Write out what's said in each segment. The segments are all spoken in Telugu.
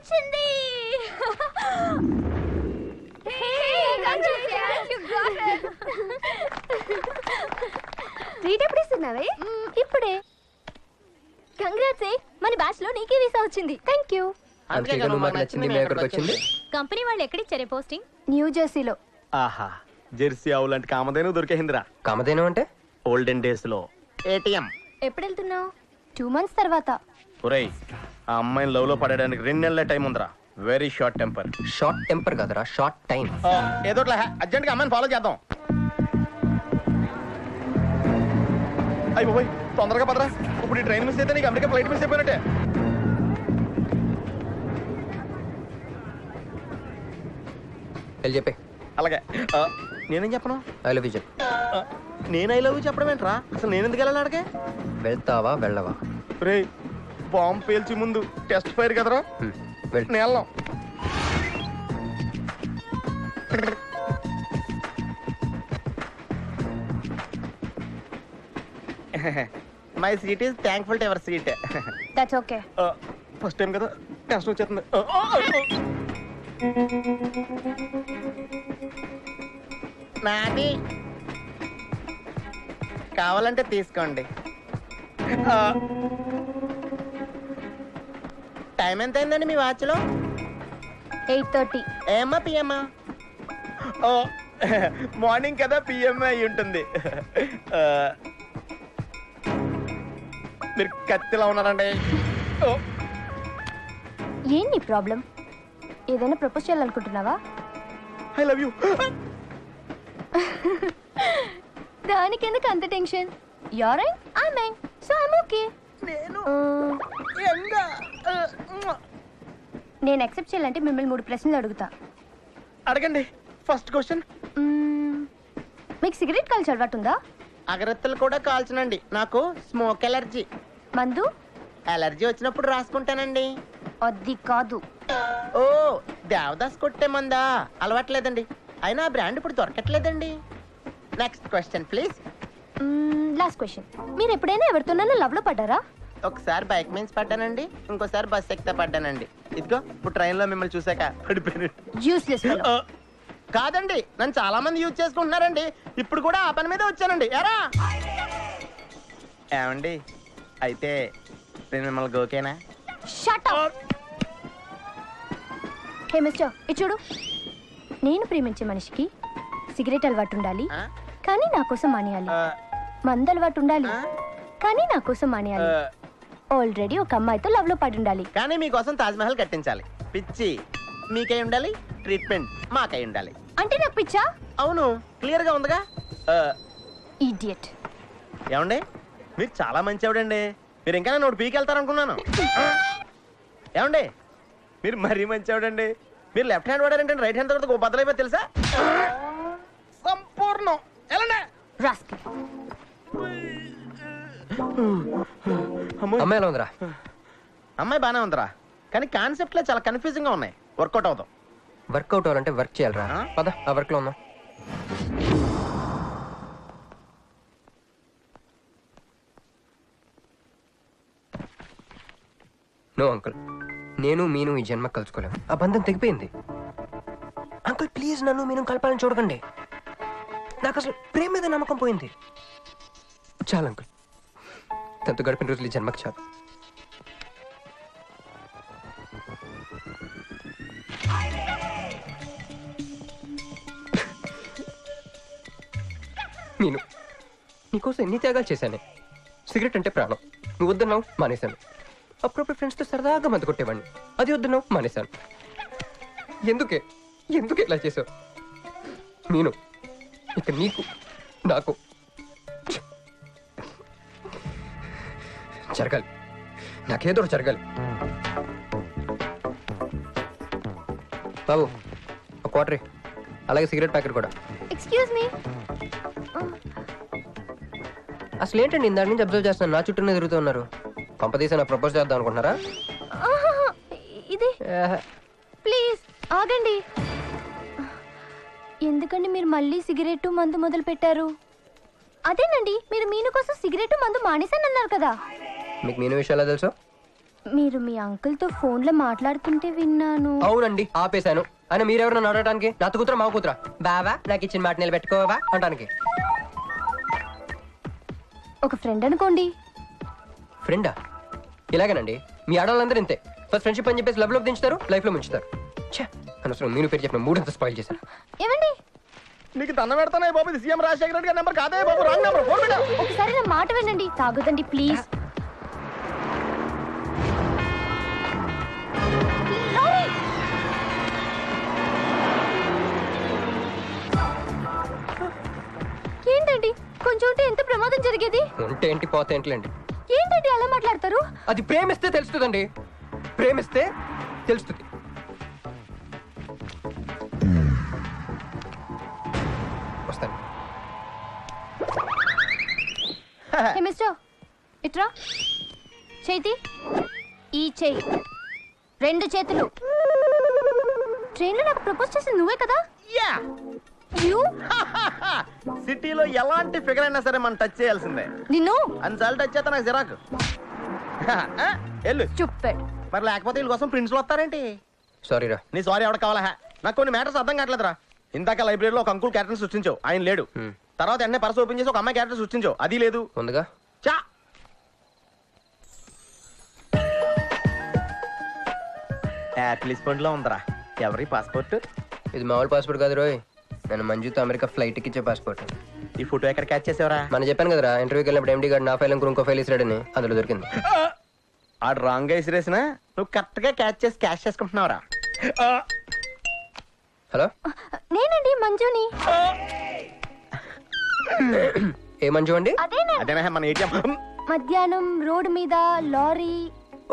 వచ్చింది. ట్రీట్ ఎప్పుడు ఇస్తున్నావే? ఇప్పుడే. కంగ్రాట్స్. మన బ్యాచ్ లో నీకే వీసా వచ్చింది. Thank you. కంపెనీ వాళ్ళు ఎక్కడిచ్చారే పోస్టింగ్? న్యూ జెర్సీలో. ఆహా, జెర్సీ ఆవు లాంటి కామధేను దొరికేహిందిరా. కామధేను అంటే ఓల్డెన్ డేస్ లో ఏటీఎం. ఎప్పుడు వెళ్తున్నావు? 2 months తర్వాత. ఒరేయ్, ఆ అమ్మాయిని లవ్ లో పడడానికి 2 నెలల టైం ఉందిరా. Very short temper. Short temper కదరా, షార్ట్ టైం. ఏదో అర్జెంట్ గా అమ్మాయిని ఫాలో చేద్దాం. అయ్యి పోయి తొందరగా పదరా. ఇప్పుడు ఈ ట్రైన్ మిస్ అయితే నీకు అమెరికా ఫ్లైట్ మిస్ అయిపోయినట్టే. వెళ్ళి చెప్పే. అలాగే. నేనేం చెప్పను? ఐ లవ్ యూ చెప్పు. నేను ఐ లవ్ యూ చెప్పడం ఏంట్రా? అసలు నేను ఎందుకు వెళ్ళాలి అడిగే? వెళ్తావా వెళ్ళవా? రే, బాంబు పేల్చి ముందు టెస్ట్ ఫైర్ కదరా. నేను వెళ్ళాం. My seat is thankful to ever seat. That's okay. First time కదా, టెన్షన్ వచ్చేస్తుంది. నాది కావాలంటే తీసుకోండి. టైం ఎంత అయిందండి మీ వాచ్లో? 8:30. ఏమ్మా పిఎమ్మా? ఓ, మార్నింగ్ కదా, పిఎం అయి ఉంటుంది. మీరు కత్తిలా ఉన్నారండి. ఏంటి ప్రాబ్లం? ఏదైనా ప్రపోజ్ చేయాలనుకుంటున్నావా? I love you. దానికి ఎందుకు అంత tension? You're young, I young, so I am okay. నేను యాక్సెప్ట్ చేయాలంటే మిమ్మల్ని 3 ప్రశ్నలు అడుగుతా. అడగండి. First question. మీకు సిగరెట్ కాల్చే అలవాటు ఉందా? అగరత్తులు కూడా కాల్చనండి. నాకు స్మోక్ ఎలర్జీ. మందు? ఎలర్జీ వచ్చినప్పుడు రాసుకుంటానండి. అది కాదు. ఓ, దేవదాస్ కొట్టే మందా? అలవాట్లేదండి. అయినా ఆ బ్రాండ్ ఇప్పుడు దొరకట్లేదండి. Next question please. Last question. మీరు ఎప్పుడైనా ఎవరితోనైనా లవ్ లో పడ్డారా? ఒకసారి బైక్ మీన్స్ పడ్డానండి, ఇంకోసారి బస్ ఎక్కితే పడ్డానండి. ఇదిగో ఇప్పుడు ట్రైన్ లో మిమ్మల్ని చూసాక పడిపోయాను. Useless fellow. కాదండి, నన్ను చాలా మంది యూజ్ చేసుకుంటున్నారండి. ఇప్పుడు కూడా ఆ పని మీద వచ్చానండి. ఎరా ఏమండి, అయితే నేను మిమ్మల్ని గోకేనా? Shut up. హే మిస్టర్, ఇది చూడు. నేను ప్రేమించే మనిషికి సిగరెట్ అలవాటు ఉండాలి, కానీ నా కోసం మానేయాలి. మందు అలవాటు ఉండాలి, కానీ నా కోసం మానేయాలి. ఆల్రెడీ ఒక అమ్మాయితో లవ్ లో పడి ఉండాలి, కానీ మీకోసం తాజ్ మహల్ కట్టించాలి. పిచ్చి మీకై ఉండాలి, ట్రీట్మెంట్ మాకై ఉండాలి. అంటే నాకు పిచ్చా? అవును, క్లియర్ గా ఉందిగా. ఇడియట్. ఏమండి, మీరు చాలా మంచి ఆవిడండి. మీరు ఇంకా నన్ను పీకి వెళ్తారనుకున్నాను. ఏమండి, మీరు మరీ మంచి ఆవిడండి. మీరు లెఫ్ట్ హ్యాండ్ వాడారంటే రైట్ హ్యాండ్ తర్వాత బద్దలైపోయి తెలుసా? సంపూర్ణం. ఎలాండి అమ్మాయి ఎలా ఉందిరా? అమ్మాయి బానే ఉందిరా, కానీ కాన్సెప్ట్ లో చాలా కన్ఫ్యూజింగ్ గా ఉన్నాయి. వర్కౌట్ అవుతాం. వర్కౌట్ అవ్వాలంటే వర్క్ చేయాలరా. పద, ఆ వర్క్ లో ఉందాం. నో అంకుల్, నేను మీను ఈ జన్మ కలుసుకోలేము. ఆ బంధం తెగిపోయింది. అంకుల్ ప్లీజ్, నన్ను మీను కలపాలని చూడకండి. నాకు అసలు ప్రేమ మీద నమ్మకం పోయింది. చాలు అంకుల్, తనతో గడిపిన రోజులు ఈ జన్మకు చాలు. నేను నీకోసం ఎన్ని త్యాగాలు చేశానే. సిగరెట్ అంటే ప్రాణం, నువ్వు వద్దన్నావు, మానేశాను. అప్పుడప్పుడు ఫ్రెండ్స్తో సరదాగా మందు కొట్టేవాడిని, అది వద్దన్నావు, మానేశాను. ఎందుకే ఇలా చేసావు? నేను ఇక నీకు నాకు జరగాలి, నాకేదో జరగాలి. బాబు, ఒక క్వార్టర్, అలాగే సిగరెట్ ప్యాకెట్ కూడా. Excuse me. అసలు ఏంటండి ఇందాక నుంచి అబ్జర్వ్ చేస్తున్నాను, నా చుట్టూనే తిరుగుతూ ఉన్నారు. కంపదీసా నాకు ప్రపోజ్ చేద్దాం అనుకుంటున్నారా? ఇది ప్లీజ్ ఆగండి. ఎందుకండి మీరు మళ్ళీ సిగరెట్ మందు మొదలు పెట్టారు? అదేనండి, మీరు మీను కోసం సిగరెట్ మందు మానేసానన్నారు కదా. మీకు మీను విషయాలు తెలుసు? మీరు మీ అంకుల్ తో ఫోన్ లో మాట్లాడుతుంటే విన్నాను. అవునండి ఆపేశాను. ఆయన మీరెవరన్నా అడగడానికి నా కూతురా మా కూతురా బావా నాకు ఇచ్చిన మాట నిలబెట్టుకోవా అంటానికి. ఒక ఫ్రెండ్ అనుకోండి. ఫ్రెండా? ఇలాగేనండి మీ ఆడవాళ్ళందరూ ఇంతే. ఫస్ట్ ఫ్రెండ్షిప్ అని చెప్పేసి లవ్ లో దించుతారు, లైఫ్ లో ముంచుతారు. ఛే, అనవసరం మీరు పేరు చెప్పిన మూడంతా స్పాయిల్ చేశారు. ఏమండి నీకు దండం పెడతానే బాబు, ఇది సీఎం రాజశేఖర రెడ్డి గారి నెంబర్ కాదే బాబు, రాంగ్ నెంబర్. ఫోన్ పెట్టు. ఒకసారి నా మాట వినండి. తాగుదండి ప్లీజ్. ఏంటండి కొంచెం ఉంటే ఎంత ప్రమాదం జరిగేది. ఉంటే ఏంటి పోతే ఏంటిలేండి. ఏంటండి అలా మాట్లాడతారు. అది ప్రేమిస్తే తెలుస్తుందండి, ప్రేమిస్తే తెలుస్తుంది. వస్తాను. హే మిస్టర్ ఇట్రా. చేతి ఈ చేయి, రెండు చేతులు. ట్రైన్లో నాకు ప్రపోజ్ చేసింది నువ్వే కదా. యా యూ సిటీలో ఎలాంటి ఫిగర్ అయినా సరే మనం టచ్ చేయాల్సిందే. నిన్ను అన్నిసార్లు టచ్ చేస్తా నాకు చిరాకు. వెళ్ళు. చుప్పెడ్. మరి లేకపోతే వీళ్ళ కోసం ప్రిన్స్లు వస్తారేంటి? సారీ రా. నీ సారీ ఎవడ కావాలా? నాకు కొన్ని మ్యాటర్స్ అర్థం కావట్లేదురా. ఇందాక లైబ్రరీలో ఒక అంకుల్ క్యారెక్టర్ సృష్టించావు, ఆయన లేడు. తర్వాత ఎన్నే పర్స్ ఓపెన్ చేసి ఒక అమ్మాయి క్యారెక్టర్ సృష్టించావు, అది లేదు. ఉందిగా. చా యాపిల్ పండులో ఉందరా. ఎవరి పాస్పోర్ట్? ఇది మామూలు పాస్పోర్ట్ కాదు రోయ్, నేను మంజుతో అమెరికా ఫ్లైట్ ఇచ్చే పాస్పోర్ట్. ఈ ఫోటో ఎక్కడ క్యాచ్ చేసావరా? మనం చెప్పాను కదరా ఇంటర్వ్యూకి వెళ్ళినప్పుడు ఎండి గారు నా ఫైల్ ఇంకో ఫైల్ ఇస్తాడని, అందులో దొరికింది. ఆడు రాంగ్ గా ఇసిరేసిన నువ్వు కరెక్ట్ గా క్యాచ్ చేసి క్యాష్ చేసుకుంటున్నావురా. హలో నేనండి మంజుని. ఏ మంజు అండి? అదేనా మన ఏటీఎం. మధ్యాహ్నం రోడ్డు మీద లారీ.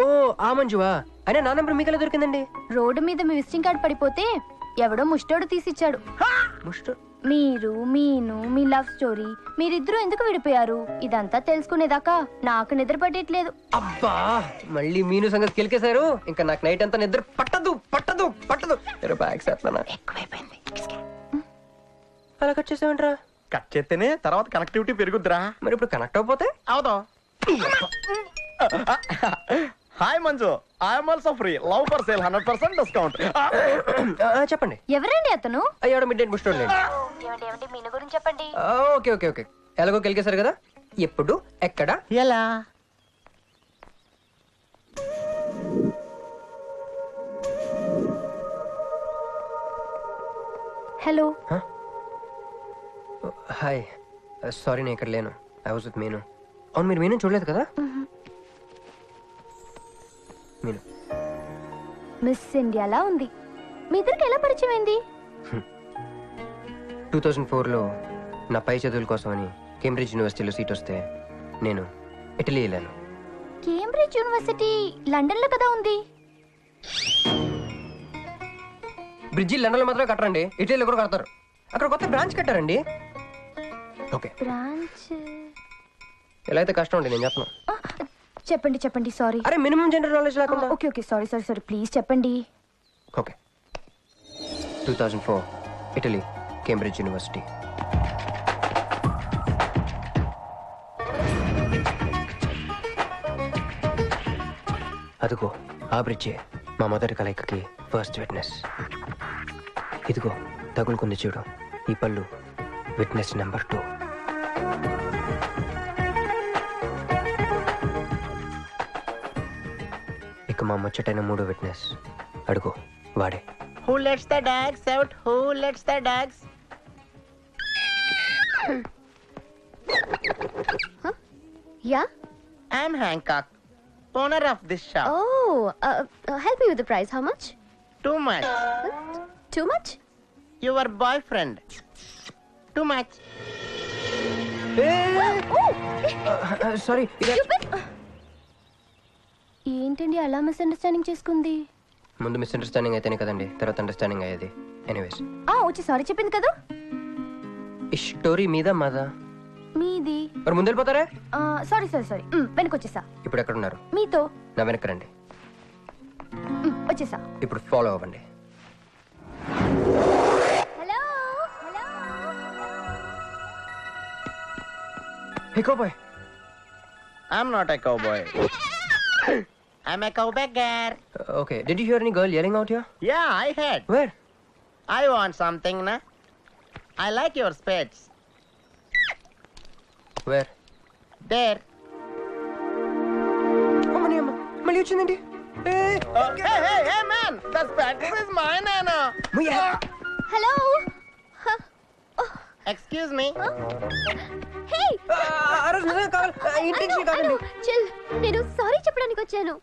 ఓ ఆ మంజువా? అయినా నా నంబర్ మీకెలా దొరికిందండి? రోడ్డు మీద మీ విజిటింగ్ కార్డ్ పడిపోతే ఎవడో ముష్టోడు తీసిచ్చాడు. మీరు మీను మీ లవ్ స్టోరీ, మీరిద్దరూ ఎందుకు విడిపోయారు ఇదంతా తెలుసుకునేదాకా నాకు నిద్ర పట్టట్లేదు. అబ్బా మళ్ళీ మీను సంగతి కెలికేశారు. ఇంకా నాకు నైట్ అంతా నిద్ర పట్టదు పట్టదు పట్టదు. ఎక్కువైపోయింది. అలా కట్ చేసామంటరా? కట్ చేస్తేనే తర్వాత కనెక్టివిటీ పెరుగుద్దిరా. మరి ఇప్పుడు కనెక్ట్ అయిపోతే అవుతా. Hi Manju, I'm also free. Love for sale 100% discount. చెప్పండి. ఎవరండి అతను? అయ్యాడు మిడ్ నైట్ బుక్ స్టోర్. మీను గురించి చెప్పండి. Okay okay okay. ఎలాగో కెలికేశారు కదా, ఎప్పుడు ఎక్కడ ఎలా? హలో. హాయ్ సారీ నేను ఇక్కడ లేను. ఐ వాజ్ విత్ మీను. అవును మీరు మీను చూడలేదు కదా? మీను మిస్ ఇండియాలా ఉంది. మీ ఇద్దరికి ఎలా పరిచయం అయింది? 2004లో నా పై చదువుల కోసమని కేంబ్రిడ్జ్ యూనివర్సిటీలో సీట్ వస్తే నేను ఇటలీ వెళ్ళాను. కేంబ్రిడ్జ్ యూనివర్సిటీ లండన్ లో కదా ఉంది. బ్రిడ్జి లండన్లో మాత్రమే కట్టరండి, ఇటలీలో కూడా కడతారు. అక్కడ కొత్త బ్రాంచ్ కట్టారండి. ఓకే బ్రాంచ్ ఎలా అయితే కష్టం అండి, నేను చెప్పను. చెప్పండి చెప్పండి. సారీ. అరే మినిమం జనరల్ నాలెడ్జ్ లేకుండా. Okay okay sorry sorry sorry please చెప్పండి. Okay 2004 Italy Cambridge university. అదిగో ఆ బ్రిడ్జే మా మొదటి కలయికకి ఫస్ట్ విట్నెస్. ఇదిగో తగులుకుంది చూడు ఈ పళ్ళు, విట్నెస్ నెంబర్ 2. ఇక మా ముచ్చటైన 3వ విట్నెస్ అడుగు వాడే. Who lets the dogs out? Who lets the dogs? Yeah. I'm Hancock, owner of this shop. Help you with the price. How much? Too much. Too much? Your boyfriend. Too much. Sorry. ఏంటండి అలా మిస్అండర్స్టాండింగ్ చేసుకుంది? ముందు మిస్అండర్స్టాండింగ్ అయితేనే కదండి తర్వాత అండర్స్టాండింగ్ అయ్యేది. ఎనీవేస్ వచ్చి సారీ చెప్పింది కదా. ఈ స్టోరీ మీద మాదా? మీది. మరి ముందు వెళ్ళిపోతారే? సారీ సారీ సారీ వెనకొచ్చేసా. ఇప్పుడు ఎక్కడున్నారు? మీతో. నా వెనక్కి రండి. వచ్చేసా. ఇప్పుడు ఫాలో అవ్వండి. Hello hello. Hey cowboy. I'm not a cowboy. I'm a cowbagger. Okay. Did you hear any girl yelling out here? Yeah, I heard. Where? I want something, na? I like your spades. Where? There. అమ్మని అమ్మ మళ్ళీ వచ్చిందండి. Hey, man! The spade is mine, Anna. Hello Excuse me. హే ఆ రోజు నిజంగా కావాలి. ఇంటెన్షన్ కాదండి. చిల్. నేను సారీ చెప్పడానికి వచ్చాను.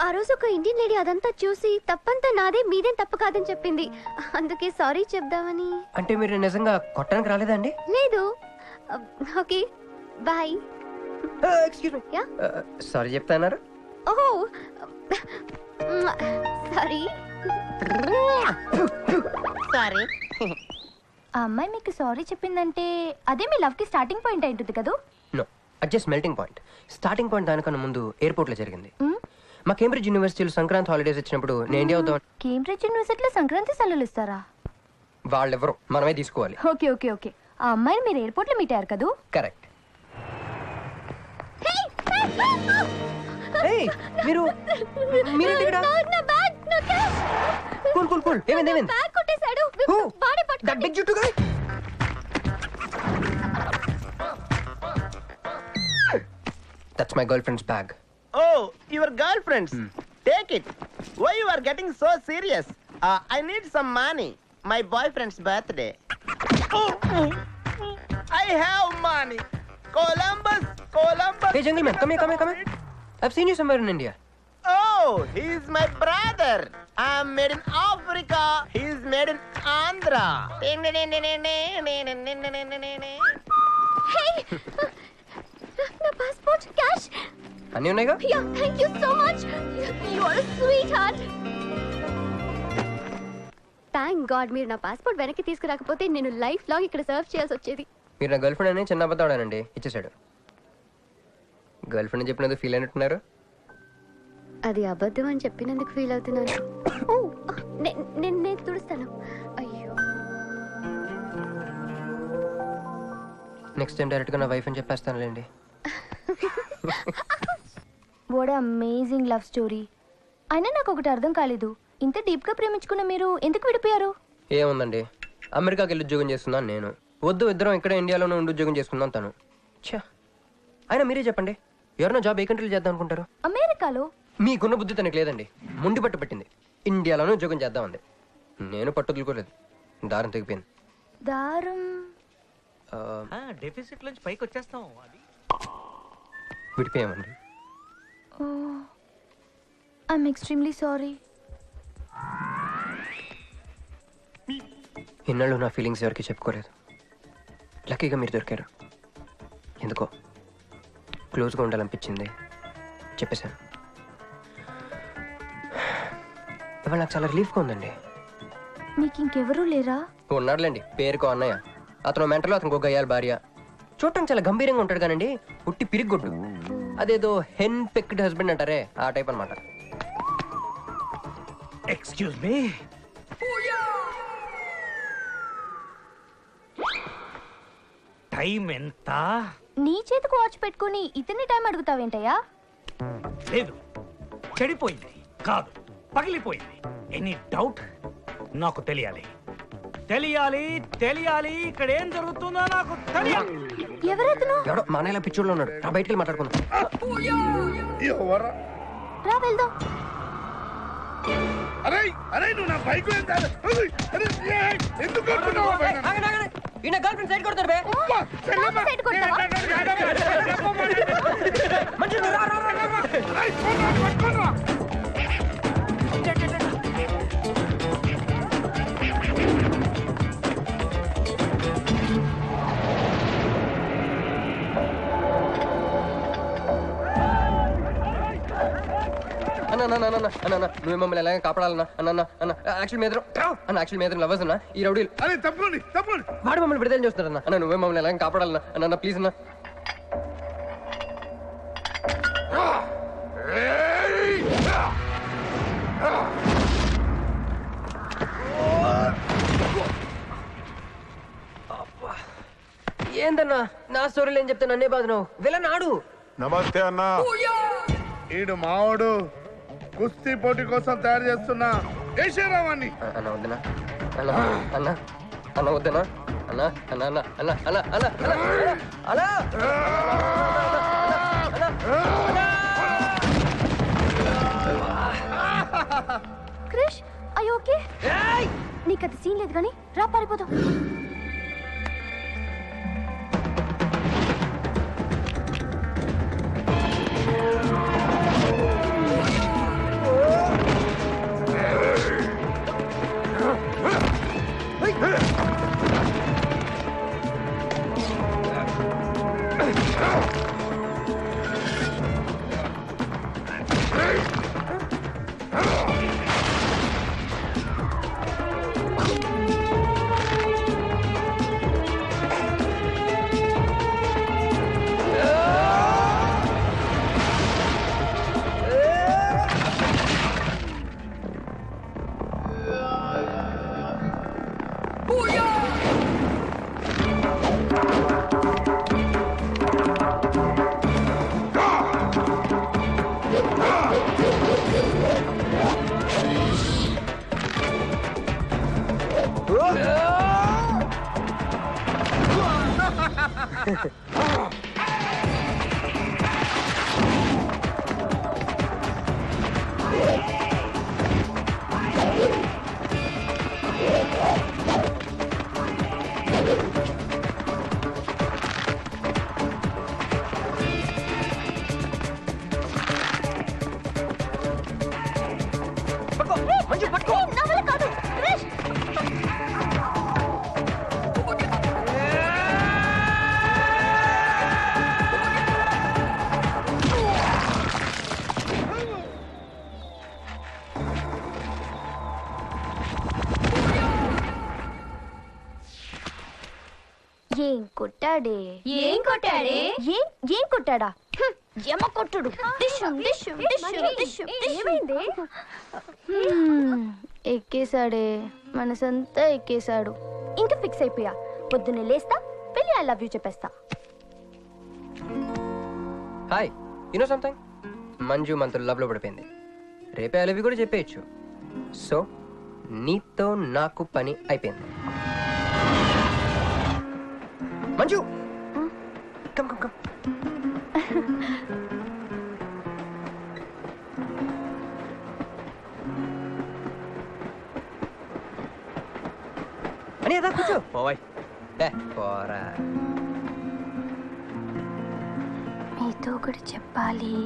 ఆ రోజు ఒక ఇండియన్ లేడీ అదంతా చూసి తప్పంతా నాదే మీదేం తప్పు కాదని చెప్పింది. అందుకే సారీ చెప్దామని. అంటే మీరు నిజంగా కొట్టడానికి రాలేదా అండి? లేదు. Okay bye. Excuse me. Yeah sorry చెప్తాన్నారు. ఓహో సారీ. Sorry. ఆ అమ్మాయి మీకు సారీ చెప్పిందంటే అదే మీ లవ్ కి స్టార్టింగ్ పాయింట్ అయి ఉంటుంది కదా? నో, అది just melting point. Starting point దానికన్నా ముందు ఎయిర్పోర్ట్ లో జరిగింది. మ్? మా కేంబ్రిడ్జ్ యూనివర్సిటీలో సంక్రాంతి హాలిడేస్ వచ్చినప్పుడు నేను ఇండియా వద్దాం. కేంబ్రిడ్జ్ యూనివర్సిటీలో సంక్రాంతి సెలవులు ఇస్తారా? వాళ్ళెవరో మనమే తీసుకోవాలి. Okay okay okay. ఆ అమ్మాయిని మీరు ఎయిర్పోర్ట్ లో మీట్ అయ్యారు కదా? కరెక్ట్. మీరు మీరేంటి ఇక్కడ? Cool cool cool. ఏమైంది ఏమైంది? బ్యాగ్ కొట్టేశాడు. Who? వాడే That పట్టుకోండి. big juttu guy? That's my girlfriend's bag. Oh, your girlfriends. Take it. Why you are getting so serious? I need some money. My boyfriend's birthday. I have money. Columbus. Hey, jungle man, come here. I've seen you somewhere in India. Oh, he is my brother. I'm made in Africa. He is made in Andhra. Hey! నా పాస్పోర్ట్ క్యాష్. అన్నీ ఉన్నాయిగా? Yeah thank you so much. You are sweet heart. Thank God మీరు నా పాస్పోర్ట్ వెనక్కి తీసుకురాకపోతే నేను లైఫ్ లాంగ్ ఇక్కడ సర్వ్ చేయాల్సి వచ్చేది. మీరు నా గర్ల్ ఫ్రెండ్ అని చిన్న అబద్ధాడానండి, ఇచ్చేసాడు. గర్ల్ ఫ్రెండ్ చెప్పినందుకు ఫీల్ అయినట్టున్నారు. అది అబద్ధం అని చెప్పినందుకు ఫీల్ అవుతున్నాను. ఓ నేను తుడుస్తాను. అయ్యో నెక్స్ట్ టైం డైరెక్ట్గా నా వైఫ్ అని చెప్పేస్తానులేండి. What amazing love story. అయినా నాకు ఒకటి అర్థం కాలేదు. ఇంత డీప్గా ప్రేమించుకున్న మీరు ఎందుకు విడిపోయారు? ఏముందండి, అమెరికాకి వెళ్ళి ఉద్యోగం చేస్తున్నాను నేను. వద్దు, ఇద్దరం ఇక్కడ ఇండియాలోనే ఉండి ఉద్యోగం చేసుకుందాం తను. ఛా, అయినా మీరే చెప్పండి, ఎవరైనా జాబ్ ఏ కంట్రీలో చేద్దాం అనుకుంటారు? అమెరికాలో. మీకున్న బుద్ధి తనకి లేదండి. ముండి పట్టు పెట్టింది, ఇండియాలోనే ఉద్యోగం చేద్దామంది. నేను పట్టుదలుకోలేదు, దారం తెగిపోయింది. దారం డెఫిసిట్ నుంచి పైకి వచ్చేస్తాం. అది విడిపోయామండి. I'm extremely sorry. ఇన్నాళ్ళు నా ఫీలింగ్స్ ఎవరికి చెప్పుకోలేదు. లక్కీగా మీరు దొరికారు. ఎందుకో క్లోజ్గా ఉండాలనిపించింది, చెప్పేశాను. ఇవాళ నాకు చాలా రిలీఫ్గా ఉందండి. మీకు ఇంకెవరూ లేరా? ఉన్నాడులేండి, పేరుకో అన్నయ్య. అతను మెంటలో, అతను ఒక గయ్యాల భార్య. చూడటానికి చాలా గంభీరంగా ఉంటాడు కానండి, ఉట్టి పిరిగొడ్డు. అదేదో హెన్ పెక్డ్ హస్బెండ్ అంటారే, ఆ టైప్ అనమాట. Excuse me. టైం ఎంత? నీ చేతికి వాచ్ పెట్టుకుని ఇతని టైం అడుగుతావేంటయ్యా? లేదు, చెడిపోయింది కాదు, పగిలిపోయింది. Any doubt? నాకు తెలియాలి. ఇక్కడ ఏం జరుగుతుందో నాకు తెలియాలి. ఎవరతను? ఎవడో మానేలా పిచ్చోళ్ళు ఉన్నాడు, నా బయటికి వెళ్ళి మాట్లాడుకుందాం. రా వెళ్దాం. నువ్వు నా బైక్ ఎందుకు గర్ల్ ఫ్రెండ్ సైడ్ కొడతారు బే. సైడ్ కొడతావా? అన్న నువ్వు మమ్మల్ని ఎలాగ కాపాడాలన్నా అన్న యాక్చువల్ మీద లవర్స్ అన్న ఈ రౌడీలు తప్పండి వాడు మమ్మల్ని విడుదల చేస్తున్నారన్న. అన్న నువ్వే మమ్మల్ని ఎలాగ కాపాడాలన్నా అన్న ప్లీజ్ అన్న. ఏందన్నా నా స్టోరీలు ఏం చెప్తా నన్నే బాధ నువ్వు వెళ్ళ నాడు. నమస్తే అన్నా. ఈడు మావాడు కుస్తీ పోటీ కోసం తయారు చేస్తున్నా ఏషరావాన్ని అన్న వద్దనా అన్న అన్న అన్న వద్దనా అన్న అన్న అన్న అన్న అన్న అన్న అన్న అన్న క్రిష్ అయ్యో ఓకే నీకు అది సీన్ లేదు కానీ రా పారిపోదాం. ఏం కొట్టాడే ఏం కొట్టాడే? ఏం కొట్టాడా? యమ కొట్టుడు. ఏమైంది? ఎక్కేశాడే, మనసంతా ఎక్కేశాడు. ఇంకా ఫిక్స్ అయిపోయా, పొద్దున్నే లేస్తా, వెళ్ళి ఐ లవ్ యూ చెప్పేస్తా. హాయ్ యూనో సంథింగ్, మంజు మనతో లవ్ లో పడిపోయింది. రేపే ఐ లవ్ యూ కూడా చెప్పేయచ్చు. సో నీతో నాకు పని అయిపోయింది. Manju come come come. అని అదా కూర్చో. పోవాయ్ పోరా. మీతో ఒకటి చెప్పాలి.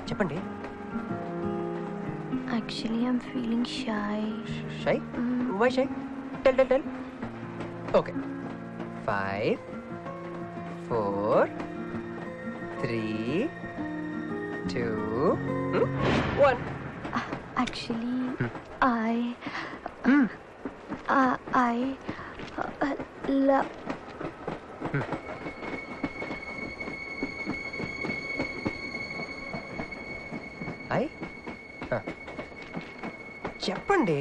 చెప్పండి. Actually I'm feeling shy. Shy? Why shy? Tell tell tell. Okay. 5 4 3 2 1. Actually, I love. చెప్పండి.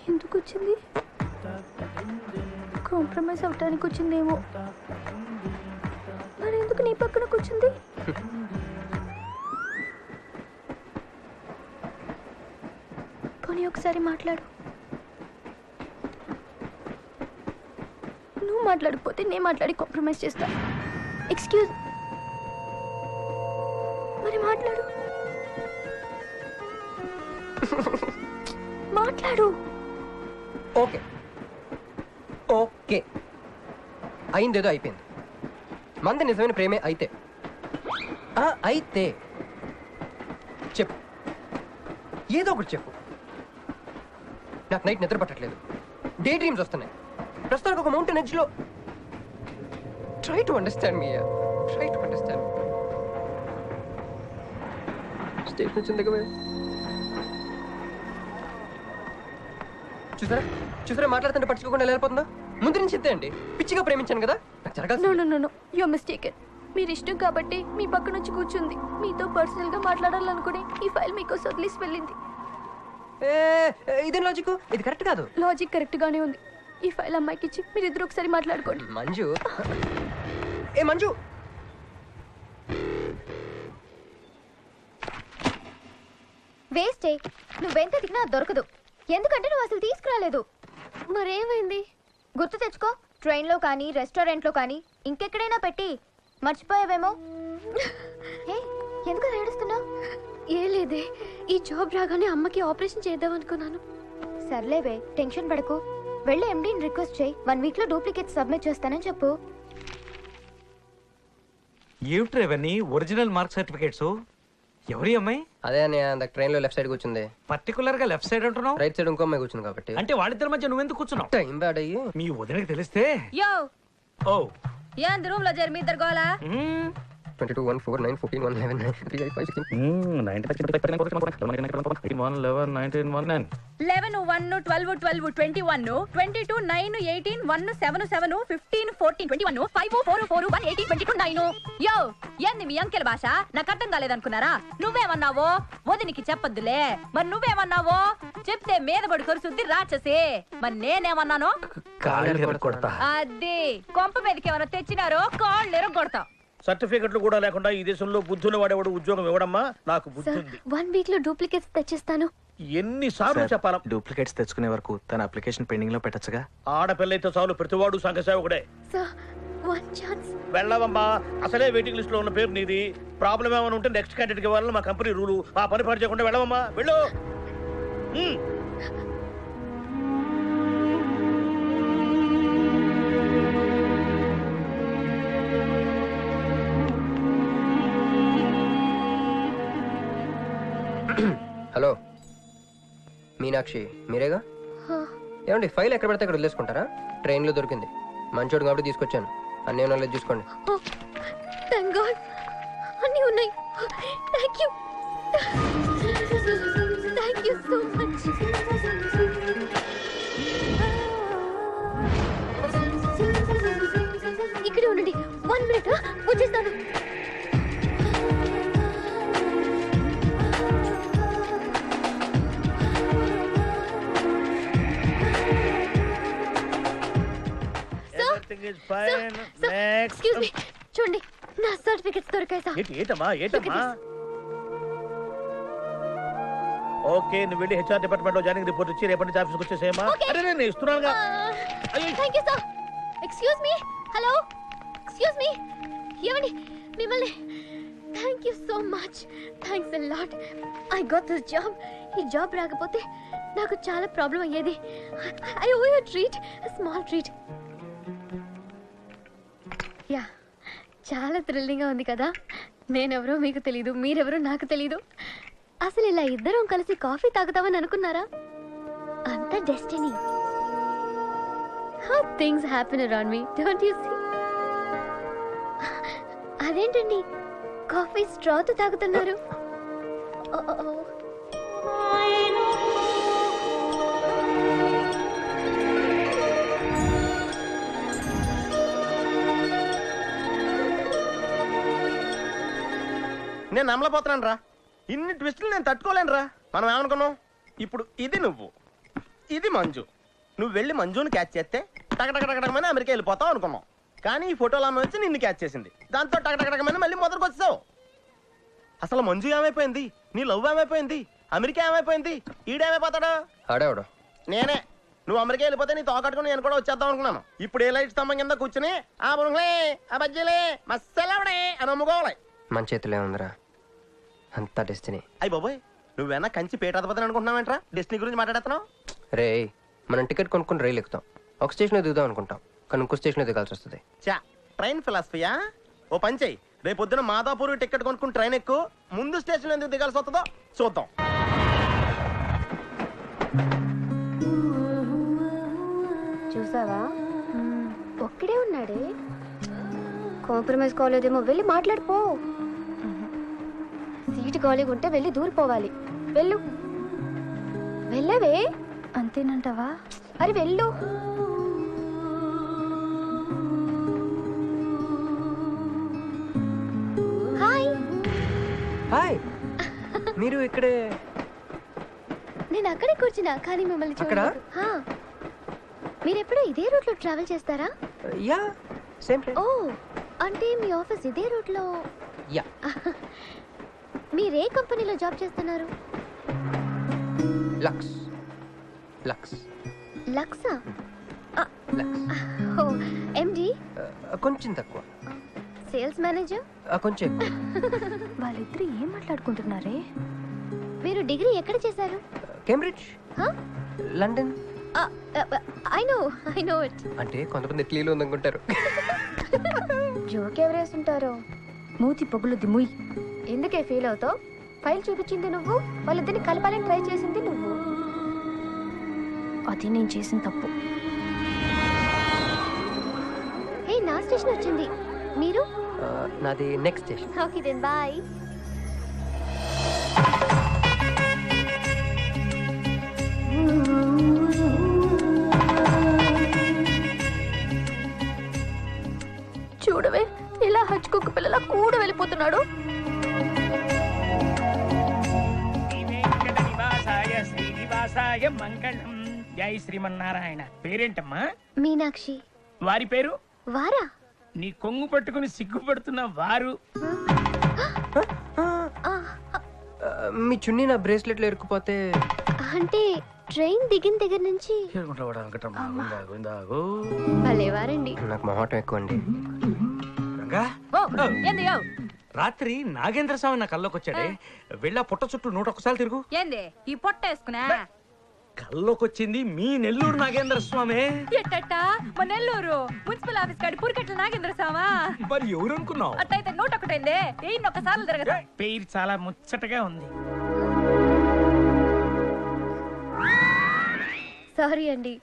ఎందుకు వచ్చింది? కాంప్రమైజ్ అవటానికి వచ్చిందేమో. మరి ఎందుకు నీ పక్కన కూర్చుంది? పోనీ ఒకసారి మాట్లాడు. నువ్వు మాట్లాడకపోతే నేను మాట్లాడి కాంప్రమైజ్ చేస్తా. ఎక్స్క్యూజ్, మరి మాట్లాడు. మాట్లాడు. ఓకే ఓకే, అయిందేదో అయిపోయింది. మంది నిజమైన ప్రేమే అయితే అయితే చెప్పు, ఏదో ఒకటి చెప్పు. నాకు నైట్ నిద్ర పట్టట్లేదు, డే డ్రీమ్స్ వస్తున్నాయి. ప్రస్తుతానికి ఒక మౌంటైన్ ఎడ్జ్లో. Try to understand me, try to understand. Station వచ్చింది దగ్గర చూసారా చూసారా మాట్లాడుతుంటే పట్టించుకోకుండా వెళ్ళిపోతుందా ముందు నుంచి చెప్తే అండి పిచ్చిగా ప్రేమించాను కదా నాకు జరగాల్సింది. No no no no you are mistaken. మీరు ఇష్టం కాబట్టి మీ పక్క నుంచి కూర్చుంది. మీతో పర్సనల్ గా మాట్లాడాలనుకుని ఈ ఫైల్ మీకోసం వదిలేసి వెళ్ళింది. ఏ, ఇదేం లాజిక్? ఇది కరెక్ట్ కాదు. లాజిక్ కరెక్ట్ గానే ఉంది. ఈ ఫైల్ అమ్మాయికి ఇచ్చి మీరు ఇద్దరు ఒకసారి మాట్లాడుకోండి. మంజు ఏ మంజు వేస్టే. నువ్వెంత తిన్నా దొరకదు. ఎందుకంటే నువ్వు అసలు తీసుకురాలేదు. మరేమైంది? గుర్తు తెచ్చుకో. ట్రైన్లో కానీ రెస్టారెంట్లో కానీ ఇంకెక్కడైనా పెట్టి మర్చిపోయావేమో. ఎందుకు ఏడుస్తున్నావు? ఏ లేదే, ఈ జాబ్ రాగానే అమ్మకి ఆపరేషన్ చేద్దాం అనుకున్నాను. సర్లేవే, టెన్షన్ పడకు. వెళ్ళి ఎండీని రిక్వెస్ట్ చేయి. 1 వీక్ లో డూప్లికేట్ సబ్మిట్ చేస్తానని చెప్పు. ఏమిట్రా ఇవన్నీ ఒరిజినల్ మార్క్ సర్టిఫికేట్స్? ఎవరి అమ్మాయి? అదే అని ట్రైన్ లో లెఫ్ట్ సైడ్ కూర్చుంది. పర్టికులర్ గా లెఫ్ట్ సైడ్ అంటున్నావు? రైట్ సైడ్ ఇంకో అమ్మాయి కూర్చుంది కాబట్టి. అంటే వాళ్ళిద్దరి మధ్య నువ్వెందుకు కూర్చున్నావు? టైం బ్యాడ్ అయ్యి మీ వదినకి తెలిస్తే యో ఓ ఏంది రూమ్ లో జరి మీ ఇద్దరు గోలా 22 1 4 9 14 1 11 3 5 5 16 11 1 12 12 21 22 9 18 1 7 7 15 14 21 5 4 4 1 18 22 9. యో ఏంది మీ అంకెల భాష? నాకు అర్థం కాలేదనుకున్నారా? నువ్వేమన్నావో వదినికి చెప్పొద్దులే. మరి నువ్వేమన్నావో చెప్తే మీద పడి కరుసుద్ది రాక్షసి. మరి నేనేమన్నాను? అది కొంప మీదకి ఏమన్నా తెచ్చినారో కాళ్ళు ఎరగొడతా. సర్టిఫికెట్లు కూడా లేకుండా ఈ దేశంలో బుద్ధులు వాడేవాడు ఉద్యోగం ఇవ్వడమ్మా. నాకు బుద్ధి ఉంది. 1 వీక్ లో డూప్లికేట్స్ తెచ్చిస్తాను. ఎన్నిసార్లు చెప్పాలా? డూప్లికేట్స్ తెచ్చుకునే వరకు తన అప్లికేషన్ పెండింగ్ లో పెట్టచ్చుగా. ఆడపిల్లైతే చాలు, ప్రతివాడు సంఘ సేవకుడే. Sir 1 chance. వెళ్ళవమ్మా, అసలే వెయిటింగ్ లిస్ట్ లో ఉన్న పేరు నీది. ప్రాబ్లం ఏమైనా ఉంటే నెక్స్ట్ క్యాండిడేట్ కి ఇవ్వాలని మా కంపెనీ రూలు. ఆ పని పాటు చేయకుండా వెళ్ళవమ్మా, వెళ్ళు. హలో మీనాక్షి, మీరేగా? ఏమండి ఫైల్ ఎక్కడ పడితే అక్కడ వదిలేసుకుంటారా? ట్రైన్ లో దొరికింది, మంచోడు కాబట్టి తీసుకొచ్చాను. అన్నీ నాలెడ్జ్ చూసుకోండి. థాంక్ గాడ్ అన్నీ ఉన్నాయి. Thank you. Thank you so much. ఇక్కడే ఉండండి. 1 మినిట్ వచ్చేస్తాను. ఎక్స్క్యూజ్ మీ, చూడండి నా సర్టిఫికెట్స్ దొరికాయి సార్. ఏంటమ్మా ఓకే, నువ్వు వెళ్ళి హెచ్ఆర్ డిపార్ట్మెంట్ లో జాయినింగ్ రిపోర్ట్ ఇచ్చి రేపటి నుంచి ఆఫీస్కి వచ్చేసేమా. అరే నేను ఇస్తున్నానుగా. Thank you sir. Excuse me, hello excuse me, ఏమండి మిమ్మల్ని. Thank you so much. Thanks a lot. I got this job. ఈ జాబ్ రాకపోతే నాకు చాలా ప్రాబ్లం అయ్యేది. I owe you treat, small treat. Yeah, చాలా థ్రిల్లింగ్గా ఉంది కదా. నేనెవరో మీకు తెలీదు, మీరెవరో నాకు తెలీదు. అసలు ఇలా ఇద్దరం కలిసి కాఫీ తాగుతామని అనుకున్నారా? అంత destiny. How things happen around me, don't you see? అదేంటండి కాఫీ స్ట్రాతో తాగుతున్నారు? నేను నమ్మలేకపోతున్నాను రా. ఇన్ని ట్విస్టులు నేను తట్టుకోలేను రా. మనం ఏమనుకున్నాం? ఇప్పుడు ఇది నువ్వు, ఇది మంజు. నువ్వు వెళ్ళి మంజుని క్యాచ్ చేస్తే టకటకటకటకమని అమెరికా వెళ్ళిపోతావు అనుకున్నాం. కానీ ఈ ఫోటోలో ఆమె వచ్చి నిన్ను క్యాచ్ చేసింది. దాంతో టకటకటకమని మళ్ళీ మొదటికి వచ్చావు. అసలు మంజు ఏమైపోయింది? నీ లవ్ ఏమైపోయింది? అమెరికా ఏమైపోయింది? ఈడేమైపోతాడు? ఆడేవాడు నేనే. నువ్వు అమెరికా వెళ్ళిపోతే నీ తోకట్టుకుని నేను కూడా వచ్చేద్దాం అనుకున్నాను. ఇప్పుడు ఏ లైట్ స్తంభం కింద కూర్చుని ఆ బురుంగ్లే ఆ బజ్జీలే మస్సలవడే అని అమ్ముకోవాలి. మన చేతిలో ఉందిరా అంత డెస్టినీ. అయ్యి బాబోయ్, నువ్వేనా కంచి పేటాధిపతిని అనుకుంటున్నావేంట్రా? డెస్టినీ గురించి మాట్లాడుతున్నావు? రే, మనం టికెట్ కొనుక్కుని రైలు ఎక్కుతాం. ఒక స్టేషన్ దిగుదాం అనుకుంటాం, కానీ ఇంకో స్టేషన్ దిగాల్సి వస్తుంది. చా, ట్రైన్ ఫిలాసఫియా? ఓ పని చెయ్యి, రేపు పొద్దున మాదాపూర్ టికెట్ కొనుక్కుని ట్రైన్ ఎక్కు. ముందు స్టేషన్ ఎందుకు దిగాల్సి వస్తుందో చూద్దాం. చూసావా, ఒక్కడే ఉన్నాడే. కాంప్రమైజ్ కాలేదేమో, వెళ్ళి మాట్లాడిపో. సీటు ఖాళీగా ఉంటే వెళ్ళి దూరిపోవాలి. వెళ్ళు. వెళ్ళవే. అంతేనంటావా? అరే వెళ్ళు. హాయ్. హాయ్. మీరు ఇక్కడే? నేను అక్కడే కూర్చున్నా, కానీ మిమ్మల్ని అక్కడ? చూడలేదు. హా. మీరెప్పుడు ఇదే రూట్ లో ట్రావెల్ చేస్తారా? యా, సేమ్ ఓ, అంటే మీ ఆఫీస్ ఇదే రూట్ లో? యా. మీరే కంపెనీలో జాబ్ చేస్తున్నారు? లక్స్. లక్స్. లక్సా? లక్స్. ఓ, ఎండి? కొంచెం తక్కువ. Sales manager? కొంచెం ఎక్కువ. వాళ్ళిద్దరు ఏం మాట్లాడుకుంటున్నారే? మీరు డిగ్రీ ఎక్కడ చేశారు? Cambridge. London. I know it. అంటే కొంతమంది ఇట్లీలో ఉందనుకుంటారు. జోక్ ఎవరేస్తుంటారో. మూతి పొగులు దిముయ్. ఎందుకే ఫీల్ అవుతావు? ఫైల్ చూపించింది నువ్వు, వాళ్ళిద్దరిని కలపాలని ట్రై చేసింది నువ్వు. అది నేను చేసిన తప్పు. హే, నా స్టేషన్ వచ్చింది. మీరు? నాది next station. Okay then bye. చూడవే, ఇలా హచ్చుకుక్క పిల్లలా కూడా వెళ్ళిపోతున్నాడు. మంగళం. జై శ్రీమన్నారాయణ. పేరేంటమ్మా? మీనాక్షి. వారి పేరు? వారా? నీ కొంగు పట్టుకుని సిగ్గుపడుతున్న వారు. మీ చున్నీ నా బ్రేస్లెట్లు ఇరుక్కుపోతే? అంటే ట్రైన్ దిగిన దగ్గర నుంచి భలేవారండి. నాకు మొహటం ఎక్కువ అండి. రంగా, ఏంది యో? రాత్రి నాగేంద్ర స్వామి నా కల్లోకి వచ్చాడే. వెళ్ళా పుట్ట చుట్టూ 101 తిరుగు. ఏంది ఈ పొట్ట వేసుకున్నా? కల్లోకి వచ్చింది మీ నెల్లూరు నాగేంద్ర స్వామి. ఎట్టట మా నెల్లూరు మున్సిపల్ ఆఫీస్ కాడి పురికట్ల నాగేంద్ర స్వామా? మరి ఎవరు అనుకున్నావు? అట్టయితే 101 ఒక్కసార్లు తిరగదు. పేరు చాలా ముచ్చటగా ఉంది. సారీ అండి,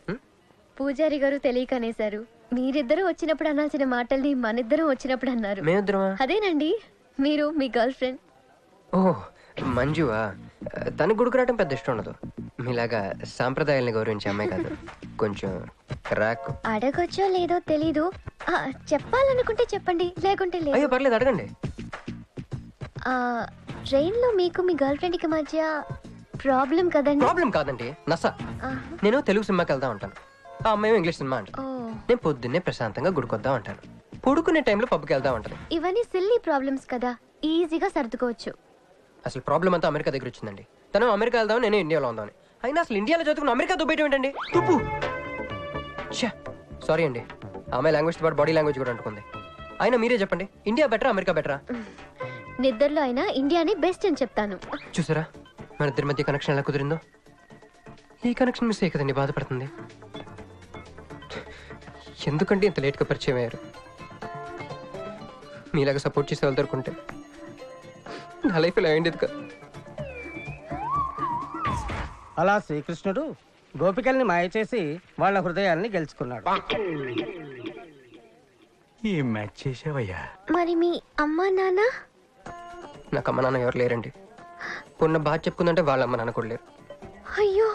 పూజారి గారు తెలియక అనేశారు. మీరిద్దరూ వచ్చినప్పుడు అనాల్సిన మాటల్ని మనిద్దరం వచ్చినప్పుడు అన్నారు. మేమిద్దరమా? అదేనండి, మీరు మీ గర్ల్ ఫ్రెండ్. ఓ, మంజువా? తనకు గుడికి రావడం పెద్ద ఇష్టం ఉండదు. మీలాగా సాంప్రదాయాలను గౌరవించే అమ్మాయి కాదు. కొంచెం రాక్. అడగొచ్చో లేదో తెలీదు. చెప్పాలనుకుంటే చెప్పండి, లేకుంటే లేదు. అయ్యో పర్లేదు, అడగండి. ట్రైన్ లో మీకు మీ గర్ల్ ఫ్రెండ్ కి మధ్య ప్రాబ్లం కదండి? ప్రాబ్లం కాదండి, నస. నేను తెలుగు సినిమాకి వెళ్దా ఉంటాను, ఆ అమ్మాయి ఇంగ్లీష్ సినిమా అంట. నేను పొద్దున్నే ప్రశాంతంగా గుడికొద్దాం అంటాను, పడుకునే టైంలో పబ్కి వెళ్దాం అంటాను. ఇవన్నీ సిల్లీ ప్రాబ్లమ్స్ కదా, ఈజీగా సర్దుకోవచ్చు. అసలు ప్రాబ్లం అంతా అమెరికా దగ్గర వచ్చిందండి. తను అమెరికా వెళ్దాం, నేను ఇండియాలో ఉందామని. అయినా అసలు ఇండియాలో చదువుకుని అమెరికా దుబ్బేయటం ఏంటండి? తుప్పు. సారీ అండి, అమ్మాయి లాంగ్వేజ్ పాటు బాడీ లాంగ్వేజ్ కూడా అంటుకుంది. అయినా మీరే చెప్పండి, ఇండియా బెటరా అమెరికా బెటరా? నిద్రలో అయినా ఇండియానే బెస్ట్ అని చెప్తాను. చూసారా మన ఇద్దరి మధ్య కనెక్షన్ ఎలా కుదిరిందో? ఈ కనెక్షన్ మిస్ అయ్యి కదండి బాధపడుతుంది. ఎందుకంటే ఇంత లేట్గా పరిచయం అయ్యారు? మీలాగా సపోర్ట్ చేసే వాళ్ళు దొరుకుంటే నా లైఫ్ ఇలా అయ్యింది కదా. అలా శ్రీకృష్ణుడు గోపికల్ని మాయ చేసి వాళ్ళ హృదయాల్ని గెలుచుకున్నాడు. ఈ మ్యాచ్ చేసావయ్యా. మరి మీ అమ్మా నాన్న? నాకు అమ్మ నాన్న ఎవరు లేరండి. ఉన్న బాధ చెప్పుకుందంటే వాళ్ళ అమ్మ నాన్న కూడా లేరు. అయ్యో,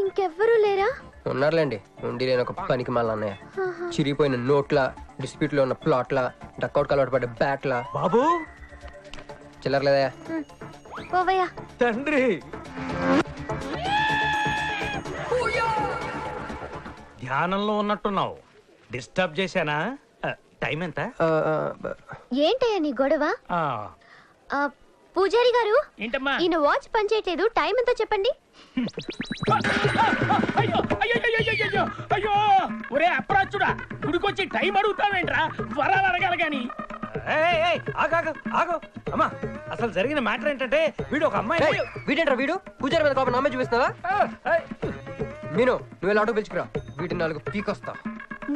ఇంకెవ్వరూ లేరా? ఉన్నారులేండి, ఉండి లేని ఒక పనికి మళ్ళీ అన్నయ్య. చిరిగిపోయిన నోట్ల, డిస్ప్యూట్ లో ఉన్న ప్లాట్ల, డక్అవుట్ అలవాటు పడ్డ బ్యాట్ల. బాబు చిల్లర్లేదా? పోవయ్యా. తండ్రి, ధ్యానంలో ఉన్నట్టున్నావు. డిస్టర్బ్ చేశానా? టైం ఎంత? ఏంటయ్యా నీ గొడవ? ఆ, పూజారి గారు, ఏంటమ్మా? ఈయన వాచ్ పనిచేయట్లేదు, టైం ఎంతో చెప్పండి. అయ్యో అయ్యో అయ్యో అయ్యో! ఒరే అప్రాచుడా, గుడికొచ్చి టైం అడుగుతావేంట్రా? వరాలు అడగాలి గాని. ఏయ్, ఏయ్, ఆగు, ఆగు, ఆగు. అమ్మా, అసలు జరిగిన మ్యాటర్ ఏంటంటే వీడు ఒక అమ్మాయి. వీడేంట్రా వీడు? పూజారి మీద కోపం నామే చూపిస్తున్నావా? మీను, నువ్వు ఎలా ఆటో పిలుచుకురా, వీటిని 4 పీకొస్తా.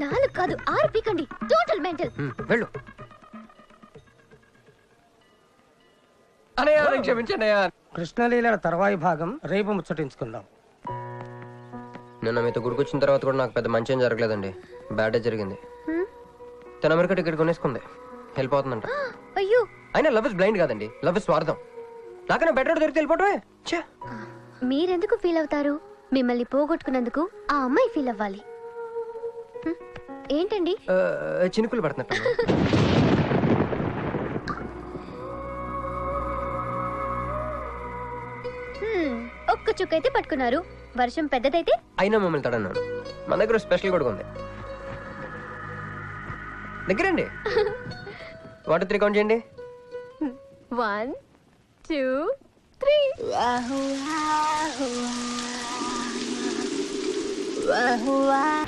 4 కాదు 6 పీకండి. Total mental. వెళ్ళు. అనయ్య, క్షమించండి అయ్యా. కృష్ణలీల తర్వాయి భాగం రేపు ముచ్చటించుకుందాం. నిన్న మీతో గుడికొచ్చిన తర్వాత కూడా నాకు పెద్ద మంచి ఏం జరగలేదండి, బ్యాడే జరిగింది. తన అమెరికా టికెట్ కొనేసుకుంది, వెళ్ళిపోతుందంట. అయ్యో, అయినా లవ్ ఇస్ బ్లైండ్ కాదండి, లవ్ ఇస్ స్వార్థం. నాకన్నా బెటర్ దొరికి వెళ్ళిపోవటమే ఛే. మీరెందుకు ఫీల్ అవుతారు? మిమ్మల్ని పోగొట్టుకున్నందుకు ఆ అమ్మాయి ఫీల్ అవ్వాలి. ఏంటండి? చినుకులు పడుతున్నట్టు. ఒక్క చుక్కైతే పట్టుకున్నారు. వర్షం పెద్దదైతే అయినా మమ్మల్ని తడన్నాడు. మన దగ్గర స్పెషల్ కూడా ఉంది. దగ్గరండి. 1 2 3 కౌంట్ చేయండి. 1 2 3